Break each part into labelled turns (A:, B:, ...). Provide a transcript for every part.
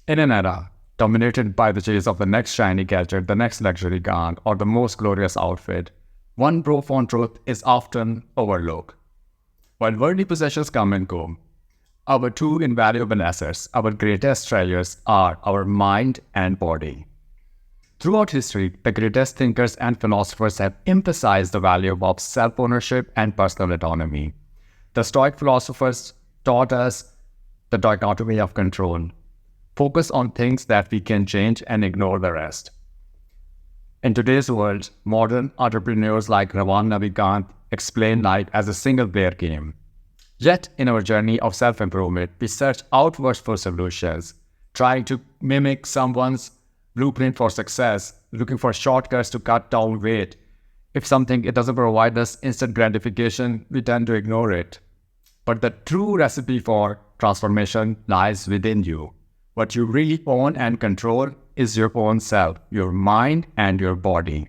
A: In an era dominated by the chase of the next shiny gadget, the next luxury car, or the most glorious outfit, one profound truth is often overlooked. While worldly possessions come and go, our two invaluable assets, our greatest treasures, are our mind and body. Throughout history, the greatest thinkers and philosophers have emphasized the value of self-ownership and personal autonomy. The Stoic philosophers taught us the dichotomy of control. Focus on things that we can change and ignore the rest. In today's world, modern entrepreneurs like Ravan Navikant explain life as a single-player game. Yet, in our journey of self-improvement, we search outwards for solutions, trying to mimic someone's blueprint for success, looking for shortcuts to cut down weight. If something it doesn't provide us instant gratification, we tend to ignore it. But the true recipe for transformation lies within you. What you really own and control is your own self, your mind and your body.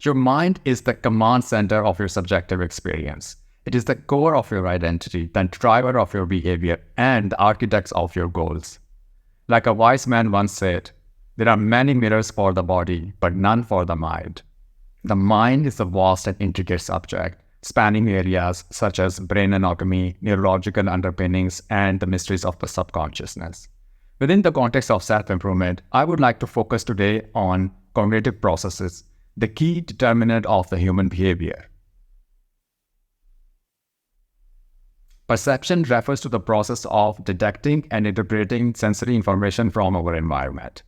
A: Your mind is the command center of your subjective experience. It is the core of your identity, the driver of your behavior, and the architect of your goals. Like a wise man once said, there are many mirrors for the body, but none for the mind. The mind is a vast and intricate subject, spanning areas such as brain anatomy, neurological underpinnings, and the mysteries of the subconsciousness. Within the context of self-improvement, I would like to focus today on cognitive processes, the key determinant of the human behavior. Perception refers to the process of detecting and interpreting sensory information from our environment.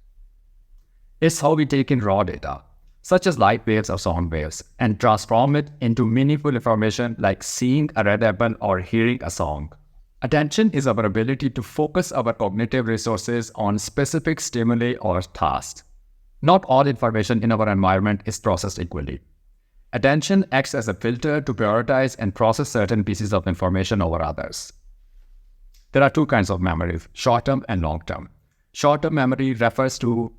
A: It's how we take in raw data, such as light waves or sound waves, and transform it into meaningful information like seeing a red apple or hearing a song. Attention is our ability to focus our cognitive resources on specific stimuli or tasks. Not all information in our environment is processed equally. Attention acts as a filter to prioritize and process certain pieces of information over others. There are two kinds of memories, short-term and long-term. Short-term memory refers to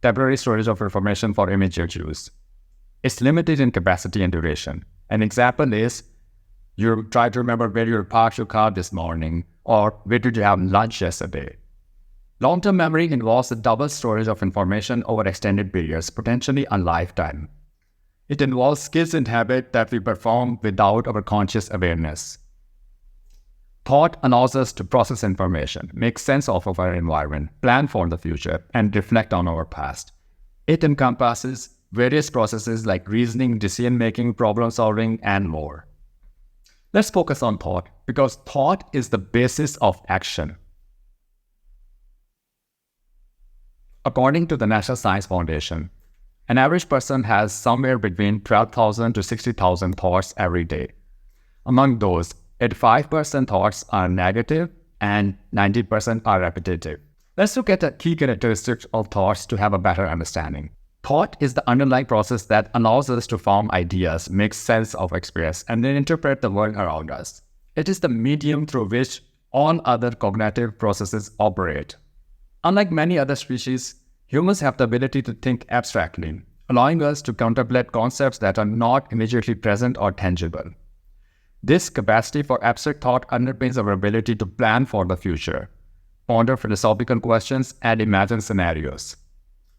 A: temporary storage of information for immediate use. It's limited in capacity and duration. An example is, you try to remember where you parked your car this morning, or where did you have lunch yesterday. Long-term memory involves the double storage of information over extended periods, potentially a lifetime. It involves skills and habits that we perform without our conscious awareness. Thought allows us to process information, make sense of our environment, plan for the future, and reflect on our past. It encompasses various processes like reasoning, decision-making, problem-solving, and more. Let's focus on thought, because thought is the basis of action. According to the National Science Foundation, an average person has somewhere between 12,000 to 60,000 thoughts every day. Among those, 85% thoughts are negative and 90% are repetitive. Let's look at the key characteristics of thoughts to have a better understanding. Thought is the underlying process that allows us to form ideas, make sense of experience, and then interpret the world around us. It is the medium through which all other cognitive processes operate. Unlike many other species, humans have the ability to think abstractly, allowing us to contemplate concepts that are not immediately present or tangible. This capacity for abstract thought underpins our ability to plan for the future, ponder philosophical questions, and imagine scenarios.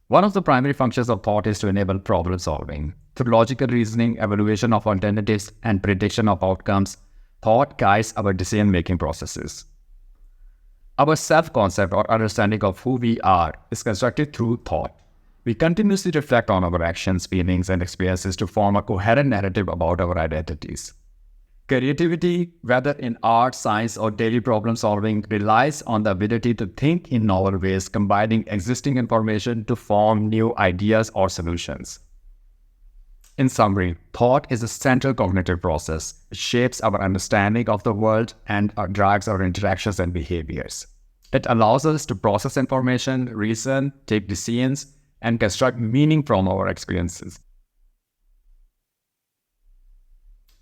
A: One of the primary functions of thought is to enable problem solving. Through logical reasoning, evaluation of alternatives, and prediction of outcomes, thought guides our decision-making processes. Our self-concept or understanding of who we are is constructed through thought. We continuously reflect on our actions, feelings, and experiences to form a coherent narrative about our identities. Creativity, whether in art, science, or daily problem solving, relies on the ability to think in novel ways, combining existing information to form new ideas or solutions. In summary, thought is a central cognitive process. It shapes our understanding of the world and drives our interactions and behaviors. It allows us to process information, reason, take decisions, and construct meaning from our experiences.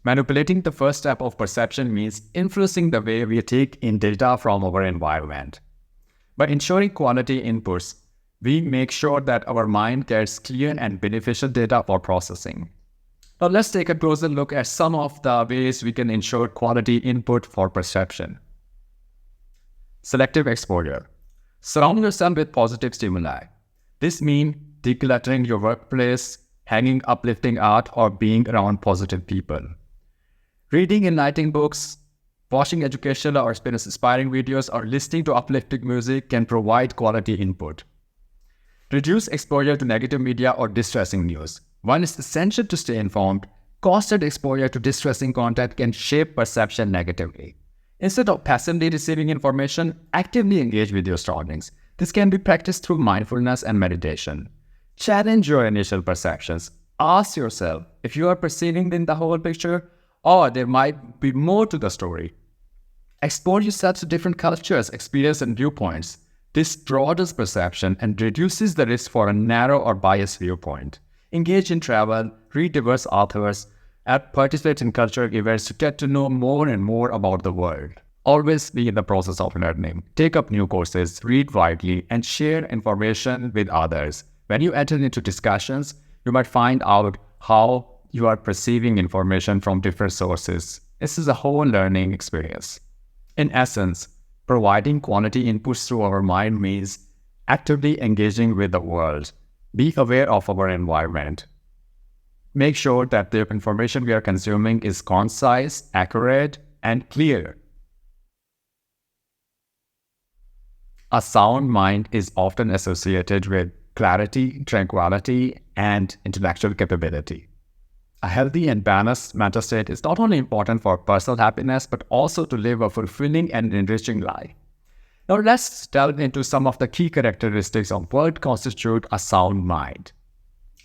A: Manipulating the first step of perception means influencing the way we take in data from our environment. By ensuring quality inputs, we make sure that our mind gets clear and beneficial data for processing. Now let's take a closer look at some of the ways we can ensure quality input for perception. Selective exposure. Surround yourself with positive stimuli. This means decluttering your workplace, hanging uplifting art, or being around positive people. Reading enlightening books, watching educational or inspiring videos, or listening to uplifting music can provide quality input. Reduce exposure to negative media or distressing news. While it's essential to stay informed, constant exposure to distressing content can shape perception negatively. Instead of passively receiving information, actively engage with your surroundings. This can be practiced through mindfulness and meditation. Challenge your initial perceptions. Ask yourself if you are perceiving the whole picture or there might be more to the story. Expose yourself to different cultures, experiences, and viewpoints. This broadens perception and reduces the risk for a narrow or biased viewpoint. Engage in travel, read diverse authors, and participate in cultural events to get to know more and more about the world. Always be in the process of learning. Take up new courses, read widely, and share information with others. When you enter into discussions, you might find out how you are perceiving information from different sources. This is a whole learning experience. In essence, providing quality inputs through our mind means actively engaging with the world. Be aware of our environment. Make sure that the information we are consuming is concise, accurate, and clear. A sound mind is often associated with clarity, tranquility, and intellectual capability. A healthy and balanced mental state is not only important for personal happiness, but also to live a fulfilling and enriching life. Now let's delve into some of the key characteristics of what constitute a sound mind.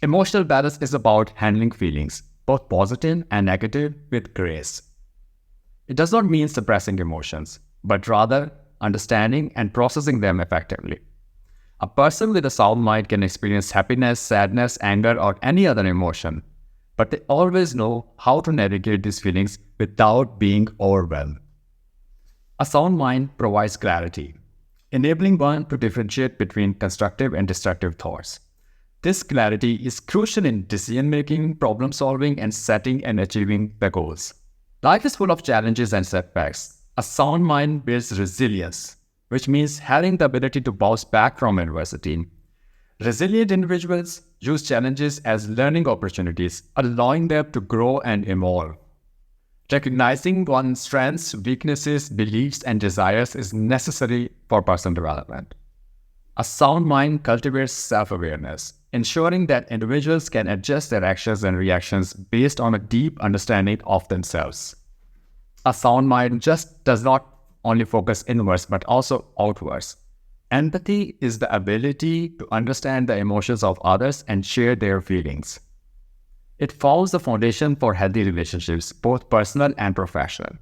A: Emotional balance is about handling feelings, both positive and negative, with grace. It does not mean suppressing emotions, but rather understanding and processing them effectively. A person with a sound mind can experience happiness, sadness, anger, or any other emotion, but they always know how to navigate these feelings without being overwhelmed. A sound mind provides clarity, enabling one to differentiate between constructive and destructive thoughts. This clarity is crucial in decision-making, problem-solving, and setting and achieving the goals. Life is full of challenges and setbacks. A sound mind builds resilience, which means having the ability to bounce back from adversity. Resilient individuals use challenges as learning opportunities, allowing them to grow and evolve. Recognizing one's strengths, weaknesses, beliefs, and desires is necessary for personal development. A sound mind cultivates self-awareness, ensuring that individuals can adjust their actions and reactions based on a deep understanding of themselves. A sound mind just does not only focus inwards, but also outwards. Empathy is the ability to understand the emotions of others and share their feelings. It forms the foundation for healthy relationships, both personal and professional.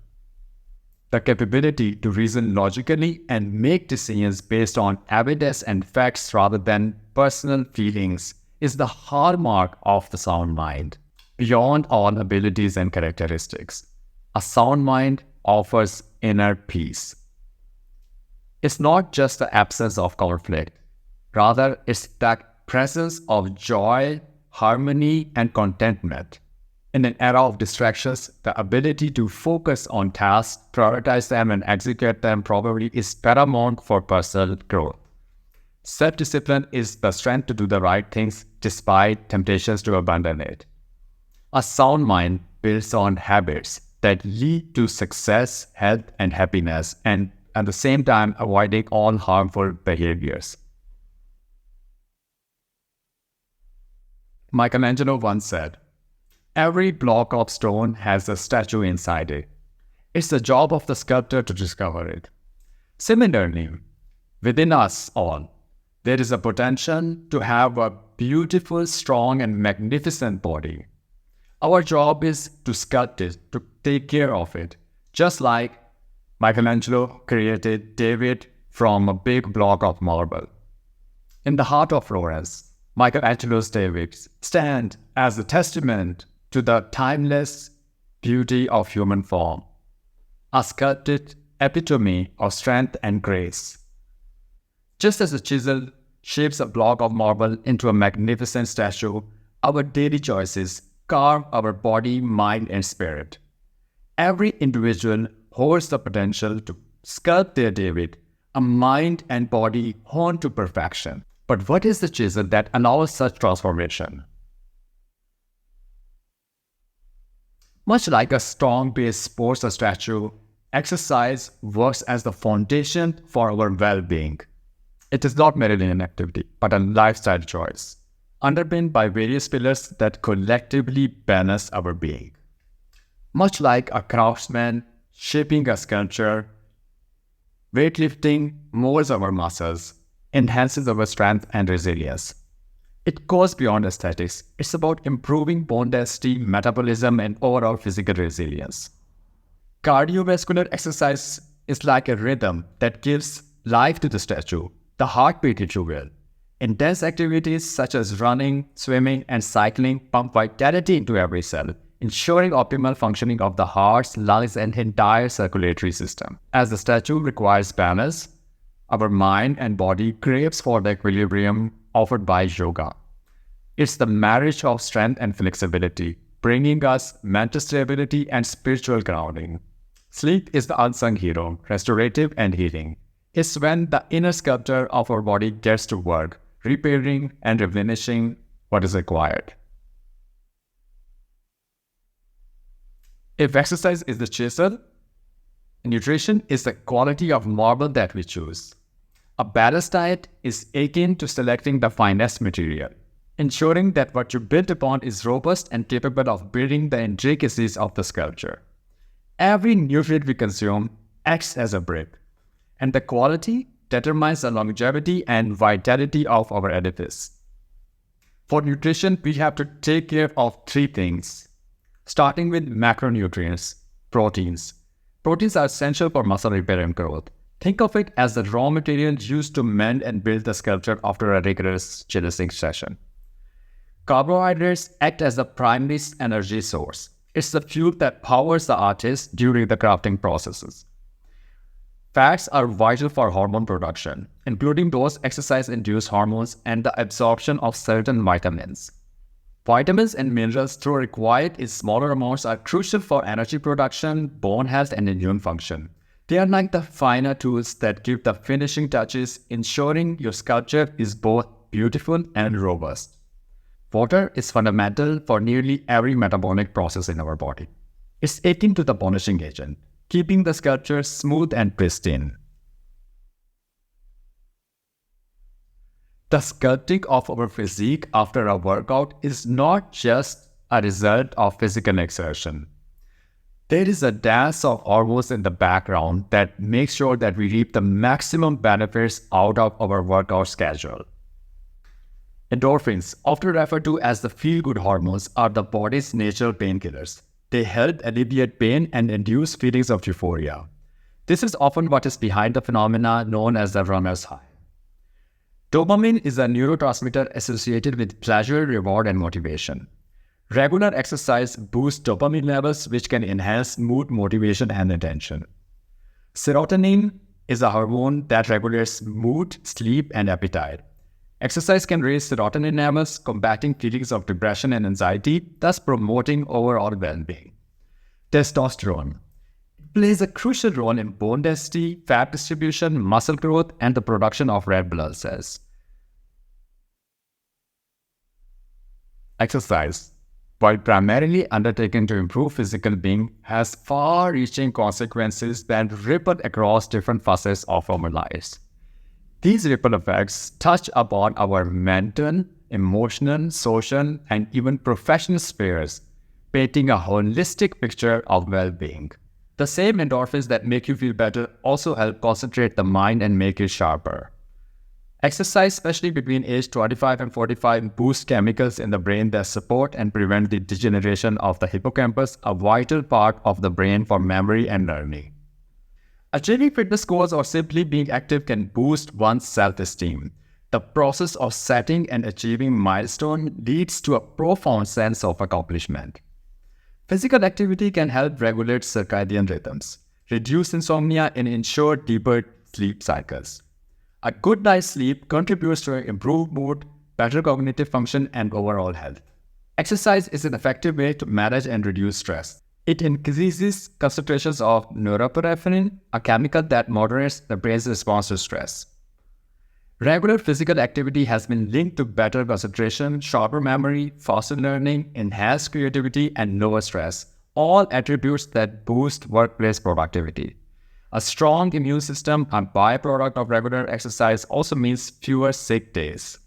A: The capability to reason logically and make decisions based on evidence and facts rather than personal feelings is the hallmark of the sound mind. Beyond all abilities and characteristics, a sound mind offers inner peace. It's not just the absence of conflict. Rather, it's the presence of joy, harmony, and contentment. In an era of distractions, the ability to focus on tasks, prioritize them, and execute them probably is paramount for personal growth. Self-discipline is the strength to do the right things despite temptations to abandon it. A sound mind builds on habits that lead to success, health, and happiness, and at the same time avoiding all harmful behaviors. Michelangelo once said, "Every block of stone has a statue inside it. It's the job of the sculptor to discover it." Similarly, within us all, there is a potential to have a beautiful, strong, and magnificent body. Our job is to sculpt it, to take care of it, just like Michelangelo created David from a big block of marble. In the heart of Florence, Michelangelo's David stand as a testament to the timeless beauty of human form, a sculpted epitome of strength and grace. Just as a chisel shapes a block of marble into a magnificent statue, our daily choices carve our body, mind, and spirit. Every individual holds the potential to sculpt their David, a mind and body honed to perfection. But what is the chisel that allows such transformation? Much like a strong base supports a statue, exercise works as the foundation for our well-being. It is not merely an activity, but a lifestyle choice, underpinned by various pillars that collectively balance our being. Much like a craftsman shaping a sculpture, weightlifting molds our muscles, enhances our strength and resilience. It goes beyond aesthetics. It's about improving bone density, metabolism, and overall physical resilience. Cardiovascular exercise is like a rhythm that gives life to the statue, the heartbeat, if you will. Intense activities such as running, swimming, and cycling pump vitality into every cell, ensuring optimal functioning of the heart, lungs, and entire circulatory system. As the statue requires balance, our mind and body craves for the equilibrium offered by yoga. It's the marriage of strength and flexibility, bringing us mental stability and spiritual grounding. Sleep is the unsung hero, restorative and healing. It's when the inner sculptor of our body gets to work, repairing and replenishing what is required. If exercise is the chisel, nutrition is the quality of marble that we choose. A balanced diet is akin to selecting the finest material, ensuring that what you build upon is robust and capable of building the intricacies of the sculpture. Every nutrient we consume acts as a brick, and the quality determines the longevity and vitality of our edifice. For nutrition, we have to take care of three things, starting with macronutrients, proteins. Proteins are essential for muscle repair and growth. Think of it as the raw material used to mend and build the sculpture after a rigorous chiseling session. Carbohydrates act as the primary energy source. It's the fuel that powers the artist during the crafting processes. Fats are vital for hormone production, including those exercise-induced hormones and the absorption of certain vitamins. Vitamins and minerals, though required in smaller amounts, are crucial for energy production, bone health, and immune function. They are like the finer tools that give the finishing touches, ensuring your sculpture is both beautiful and robust. Water is fundamental for nearly every metabolic process in our body. It's akin to the polishing agent, keeping the sculpture smooth and pristine. The sculpting of our physique after a workout is not just a result of physical exertion. There is a dance of hormones in the background that makes sure that we reap the maximum benefits out of our workout schedule. Endorphins, often referred to as the feel-good hormones, are the body's natural painkillers. They help alleviate pain and induce feelings of euphoria. This is often what is behind the phenomena known as the runner's high. Dopamine is a neurotransmitter associated with pleasure, reward, and motivation. Regular exercise boosts dopamine levels, which can enhance mood, motivation, and attention. Serotonin is a hormone that regulates mood, sleep, and appetite. Exercise can raise serotonin levels, combating feelings of depression and anxiety, thus promoting overall well-being. Testosterone plays a crucial role in bone density, fat distribution, muscle growth, and the production of red blood cells. Exercise, while primarily undertaken to improve physical being, has far-reaching consequences that ripple across different facets of our lives. These ripple effects touch upon our mental, emotional, social, and even professional spheres, painting a holistic picture of well-being. The same endorphins that make you feel better also help concentrate the mind and make it sharper. Exercise, especially between age 25 and 45, boosts chemicals in the brain that support and prevent the degeneration of the hippocampus, a vital part of the brain for memory and learning. Achieving fitness goals or simply being active can boost one's self-esteem. The process of setting and achieving milestones leads to a profound sense of accomplishment. Physical activity can help regulate circadian rhythms, reduce insomnia, and ensure deeper sleep cycles. A good night's sleep contributes to improved mood, better cognitive function, and overall health. Exercise is an effective way to manage and reduce stress. It increases concentrations of norepinephrine, a chemical that moderates the brain's response to stress. Regular physical activity has been linked to better concentration, sharper memory, faster learning, enhanced creativity, and lower stress, all attributes that boost workplace productivity. A strong immune system, a byproduct of regular exercise, also means fewer sick days.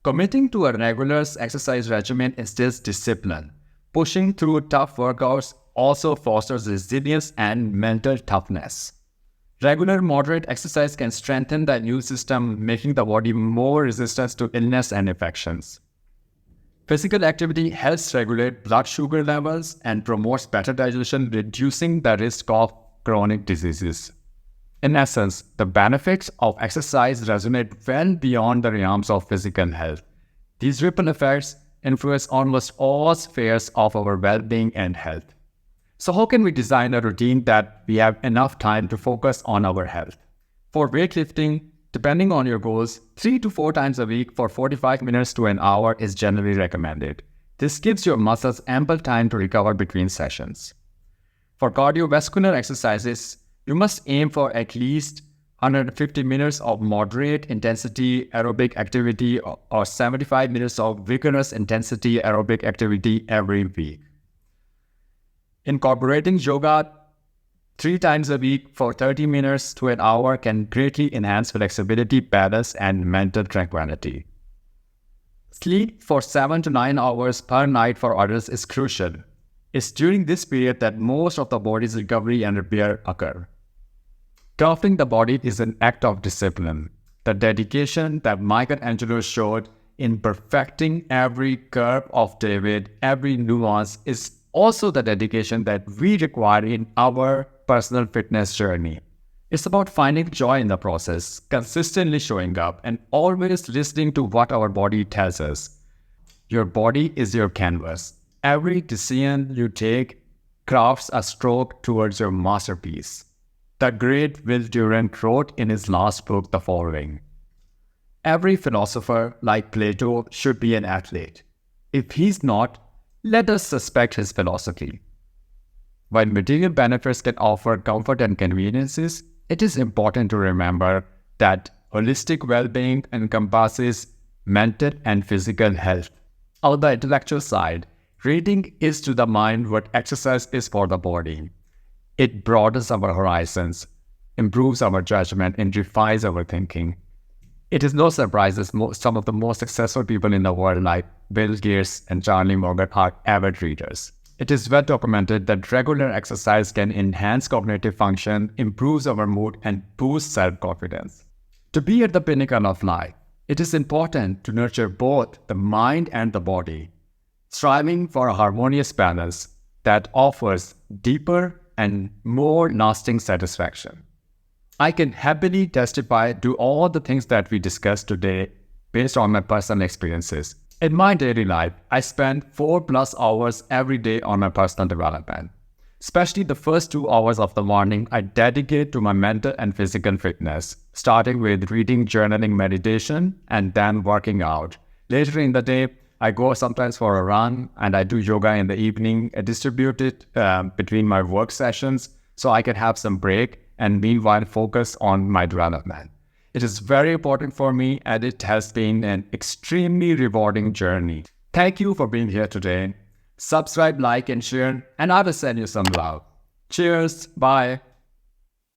A: Committing to a regular exercise regimen instills discipline. Pushing through tough workouts also fosters resilience and mental toughness. Regular moderate exercise can strengthen the immune system, making the body more resistant to illness and infections. Physical activity helps regulate blood sugar levels and promotes better digestion, reducing the risk of chronic diseases. In essence, the benefits of exercise resonate well beyond the realms of physical health. These ripple effects influence almost all spheres of our well-being and health. So how can we design a routine that we have enough time to focus on our health? For weightlifting, depending on your goals, 3 to 4 times a week for 45 minutes to an hour is generally recommended. This gives your muscles ample time to recover between sessions. For cardiovascular exercises, you must aim for at least 150 minutes of moderate intensity aerobic activity or 75 minutes of vigorous intensity aerobic activity every week. Incorporating yoga 3 times a week for 30 minutes to an hour can greatly enhance flexibility, balance, and mental tranquility. Sleep for 7 to 9 hours per night for adults is crucial. It's during this period that most of the body's recovery and repair occur. Toughening the body is an act of discipline. The dedication that Michelangelo showed in perfecting every curve of David, every nuance, is also the dedication that we require in our personal fitness journey. It's about finding joy in the process, consistently showing up, and always listening to what our body tells us. Your body is your canvas. Every decision you take crafts a stroke towards your masterpiece. The great Will Durant wrote in his last book the following: "Every philosopher, like Plato, should be an athlete. If he's not, let us suspect his philosophy." While material benefits can offer comfort and conveniences, it is important to remember that holistic well-being encompasses mental and physical health. On the intellectual side, reading is to the mind what exercise is for the body. It broadens our horizons, improves our judgment, and refines our thinking. It is no surprise that some of the most successful people in the world, like Bill Gates and Charlie Morgan, are avid readers. It is well documented that regular exercise can enhance cognitive function, improves our mood, and boosts self-confidence. To be at the pinnacle of life, it is important to nurture both the mind and the body, striving for a harmonious balance that offers deeper and more lasting satisfaction. I can happily testify to all the things that we discussed today based on my personal experiences. In my daily life, I spend 4+ hours every day on my personal development. Especially the first 2 hours of the morning, I dedicate to my mental and physical fitness, starting with reading, journaling, meditation, and then working out. Later in the day, I go sometimes for a run, and I do yoga in the evening. I distribute it between my work sessions so I can have some break and meanwhile focus on my development. It is very important for me, and it has been an extremely rewarding journey. Thank you for being here today. Subscribe, like, and share, and I will send you some love. Cheers. Bye.